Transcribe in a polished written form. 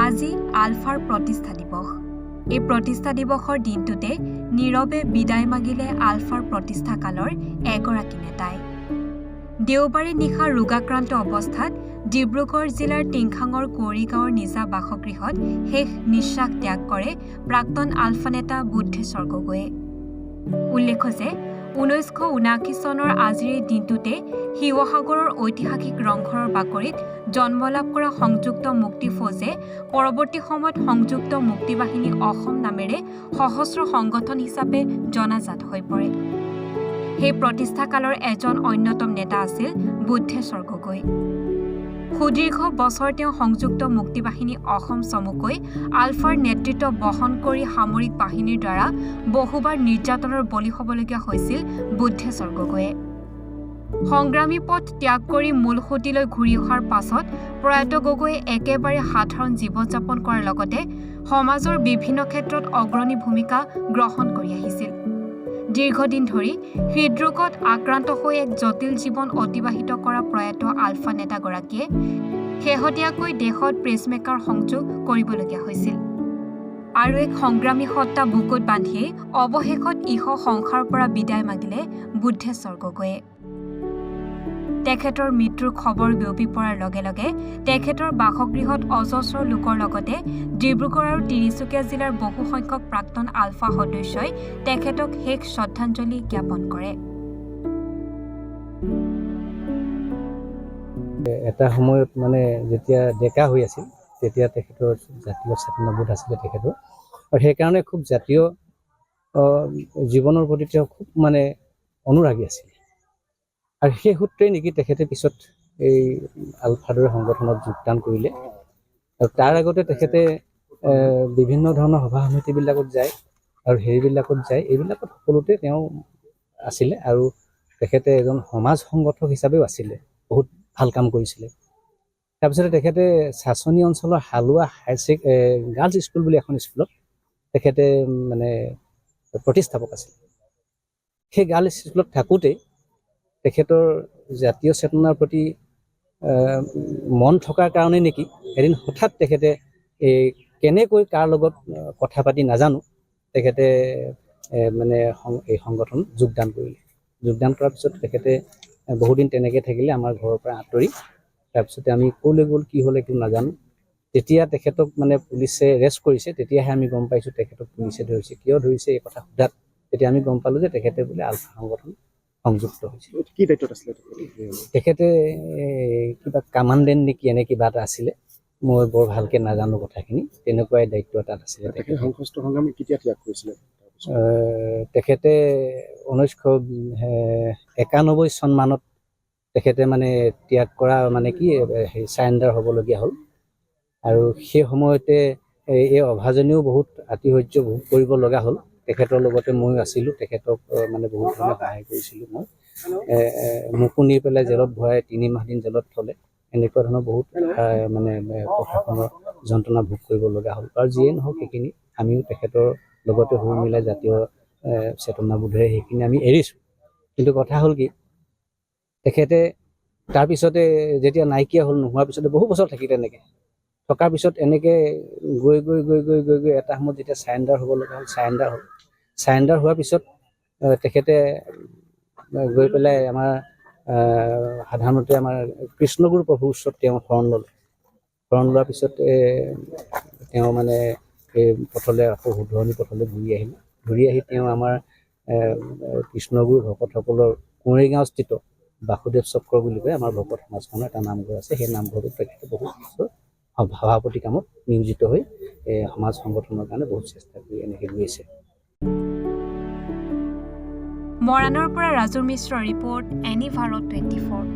আজি আলফাৰ প্ৰতিষ্ঠা দিৱস। এই প্ৰতিষ্ঠা দিৱসৰ দিনটোতে নীৰৱে বিদায় মাগিলে আলফাৰ প্ৰতিষ্ঠা কালৰ এগৰাকী নেতাই। দেওবাৰে নিশা ৰোগাক্ৰান্ত অৱস্থাত ডিব্ৰুগড় জিলাৰ টিংখাঙৰ কৌৰিগাঁৱৰ নিজা বাসগৃহত শেষ নিশ্বাস ত্যাগ কৰে প্ৰাক্তন আলফা নেতা বুদ্ধেশ্বৰ গগৈয়ে। উল্লেখ্য যে 1979 চনৰ আজিৰ এই দিনটোতে শিৱসাগৰৰ ঐতিহাসিক ৰংঘৰৰ বাকৰিত জন্ম লাভ কৰা সংযুক্ত মুক্তি ফৌজে পৰৱৰ্তী সময়ত সংযুক্ত মুক্তি বাহিনী অসম নামেৰে সহস্ৰ সংগঠন হিচাপে জনাজাত হৈ পৰে। সেই প্ৰতিষ্ঠাকালৰ এজন অন্যতম নেতা আছিল বুদ্ধেশ্বৰ গগৈ। সুদীৰ্ঘ বছৰ তেওঁ সংযুক্ত মুক্তি বাহিনী অসম চমুকৈ আলফাৰ নেতৃত্ব বহন কৰি সামৰিক বাহিনীৰ দ্বাৰা বহুবাৰ নিৰ্যাতনৰ বলি হ'বলগীয়া হৈছিল বুদ্ধেশ্বৰ গগৈয়ে। সংগ্ৰামী পথ ত্যাগ কৰি মূলসুঁতিলৈ ঘূৰি অহাৰ পাছত প্ৰয়াত গগৈয়ে একেবাৰে সাধাৰণ জীৱন যাপন কৰাৰ লগতে সমাজৰ বিভিন্ন ক্ষেত্ৰত অগ্ৰণী ভূমিকা গ্ৰহণ কৰি আহিছিল। দীৰ্ঘদিন ধৰি হৃদৰোগত আক্ৰান্ত হৈ এক জটিল জীৱন অতিবাহিত কৰা প্ৰয়াত আলফা নেতাগৰাকীয়ে শেহতীয়াকৈ দেশত প্ৰেছমেকাৰ সংযোগ কৰিবলগীয়া হৈছিল। আৰু এক সংগ্ৰামী সত্তা বুকুত বান্ধিয়েই অৱশেষত ইহ সংসাৰৰ পৰা বিদায় মাগিলে বুদ্ধেশ্বৰ গগৈয়ে। তেখেতৰ মৃত্যুৰ খবৰ বিয়পি পৰাৰ লগে লগে তেখেতৰ বাসগৃহত অজস্ৰ লোকৰ লগতে ডিব্ৰুগড় আৰু তিনিচুকীয়া জিলাৰ বহুসংখ্যক প্ৰাক্তন আলফা সদস্যই তেখেতক শেষ শ্ৰদ্ধাঞ্জলি জ্ঞাপন কৰে। এটা সময়ত মানে যেতিয়া ডেকা হৈ আছিল তেতিয়া তেখেতৰ জাতীয় চেতনাবোধ আছিলে তেখেতৰ, আৰু সেইকাৰণে খুব জাতীয় জীৱনৰ প্ৰতি তেওঁ খুব মানে অনুৰাগী আছিল। আৰু সেই সূত্ৰে নেকি তেখেতে পিছত এই আলফাদৰ সংগঠনত যোগদান কৰিলে। আৰু তাৰ আগতে তেখেতে বিভিন্ন ধৰণৰ সভা সমিতিবিলাকত যায়, আৰু সেইবিলাকত যায়, এইবিলাকত সকলোতে তেওঁ আছিলে। আৰু তেখেতে এজন সমাজ সংগঠক হিচাপেও আছিলে, বহুত ভাল কাম কৰিছিলে। তাৰপিছতে তেখেতে চাচনি অঞ্চলৰ হালোৱা গাৰ্লছ স্কুল বুলি এখন স্কুলত তেখেতে মানে প্ৰতিষ্ঠাপক আছিলে। সেই গাৰ্লছ স্কুলত থাকোঁতেই তেখেতৰ জাতীয় চেতনাৰ প্ৰতি মন থকাৰ কাৰণে নেকি এদিন হঠাৎ তেখেতে কেনেকৈ কাৰ লগত কথা পাতি নাজানো তেখেতে মানে এই সংগঠন যোগদান কৰিলে। যোগদান কৰাৰ পিছত তেখেতে বহুদিন তেনেকৈ থাকিলে আমাৰ ঘৰৰ পৰা আঁতৰি। তাৰপিছতে আমি ক'লৈ গ'ল কি হ'ল একো নাজানো। তেতিয়া তেখেতক মানে পুলিচে এৰেষ্ট কৰিছে, তেতিয়াহে আমি গম পাইছোঁ তেখেতক পুলিচে ধৰিছে। কিয় ধৰিছে এই কথা সোধাত তেতিয়া আমি গম পালোঁ যে তেখেতে বোলে আলফা সংগঠন সংযুক্ত হৈছিল। কি দায়িত্বত আছিলে তেখেতে? কিবা কামাণ্ডেণ্ট নেকি এনে কিবা এটা আছিলে, মই বৰ ভালকৈ নাজানো কথাখিনি। তেনেকুৱাই দায়িত্ব এটাত আছিলে। সশস্ত্ৰ সংগ্ৰাম কেতিয়া ত্যাগ কৰিছিলে তেখেতে? 1991 চন মানত তেখেতে মানে ত্যাগ কৰা মানে কি চাৰেণ্ডাৰ হ'বলগীয়া হ'ল। আৰু সেই সময়তে এই অভাজনীয়েও বহুত আতিশয্য ভোগ কৰিব লগা হ'ল। তেখেতৰ লগতে ময়ো আছিলোঁ, তেখেতক মানে বহুত ধৰণে সহায় কৰিছিলোঁ। মই মোকো নি পেলাই জেলত ভৰাই 3 মাহ দিন জেলত থ'লে। এনেকুৱা ধৰণৰ বহুত মানে প্ৰশাসনৰ যন্ত্ৰণা ভোগ কৰিব লগা হ'ল। আৰু যিয়ে নহওক সেইখিনি আমিও তেখেতৰ লগতে হৈ মিলাই জাতীয় চেতনাবোধেৰে সেইখিনি আমি এৰিছোঁ। কিন্তু কথা হ'ল কি, তেখেতে তাৰপিছতে যেতিয়া নাইকিয়া হ'ল, নোহোৱাৰ পিছতে বহু বছৰ থাকি তেনেকৈ থকাৰ পিছত এনেকৈ গৈ গৈ গৈ গৈ গৈ গৈ এটা সময়ত যেতিয়া চাৰেণ্ডাৰ হ'ব লগা হ'ল, চাৰেণ্ডাৰ হ'ল। চাৰেণ্ডাৰ হোৱাৰ পিছত তেখেতে গৈ পেলাই আমাৰ সাধাৰণতে আমাৰ কৃষ্ণগুৰু প্ৰভুৰ ওচৰত তেওঁ শৰণ ল'লে। শৰণ লোৱাৰ পিছত তেওঁ মানে এই পথলৈ আকৌ শুধৰণি পথলৈ ঘূৰি আহি তেওঁ আমাৰ কৃষ্ণগুৰু ভকতসকলৰ কুঁৱৰীগাঁও স্থিত বাসুদেৱ চক্ৰ বুলি কয় আমাৰ ভকত সমাজখনৰ এটা নামঘৰ আছে। সেই নামঘৰটোত তেখেতে বহুত বছৰ সভাপতি কামত নিয়োজিত হৈ সমাজ সংগঠনৰ কাৰণে বহুত চেষ্টা কৰি এনেকৈ গৈ আছে। মৰাণৰ পৰা ৰাজু মিশ্ৰৰ ৰিপৰ্ট, এনি ভাৰত 24।